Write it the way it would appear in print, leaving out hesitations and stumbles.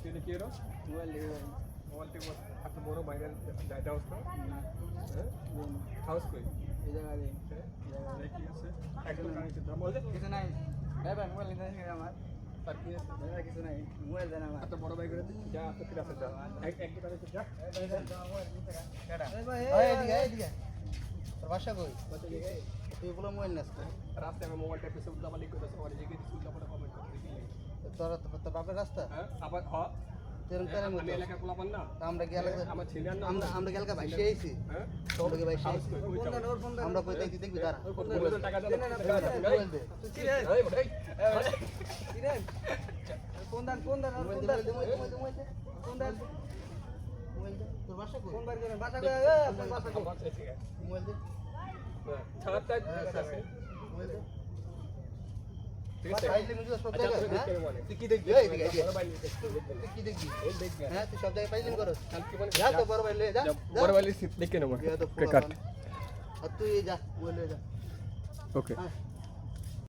তিনি কি এরো মোবাইল টিপো এত বড় ভাইরাল জায়গা হচ্ছে হ্যাঁ হাউস কই এই জায়গায় কি আছে একদম কানেক্টেড না বলতে কিছু নাই ভাই মোবাইল নিতে আসি আমার তার কি আছে দাদা কিছু নাই মোবাইল দেন আমার এত বড় ভাই করে যা এত কি আছে যা একদম কানেক্টেড যা এদিকে তোর বাসা কই তুই বলে মোবাইল নাস রাস্তায় আমি মোবাইলটা পেছনে উল্টাপাল্টি করতেছে অনেক জায়গায় উল্টাপাল্টা কমেন্ট করতে দেখি তোর বাপের রাস্তা হ্যাঁ আবার হ্যাঁ আমি এলাকা পোলাপান না আমরা গেলে আমার ছেলে আর না আমরা গেলকা ভাইসে আইছি হ্যাঁ তোকে ভাইসে হাউস কই আমরা কই দেখি দেখবি দাঁড়া টাকা দাও মোবাইল দে এই বড় এই কোন দান মোবাইল দে তোর বাসা কই কোন বাড়ি যাবেন বাসা কই আপনার বাসা কই মোবাইল দে ছাড়াতে আছে মোবাইল দে ঠিক আছে ফাইলে মিউজিক সব আচ্ছা জায়গায় তুই কি দেখবি এই দিকে বড় ভাই নিতে তুই কি দেখবি এই দেখবি হ্যাঁ তুই সব জায়গায় ফাইলিং করস কাল কি বলে যা তো বড় ভাই লে যা বড় ভাই দেখে নেব যা তো কাট আর তুই যা মোবাইল লে যা ওকে হ্যাঁ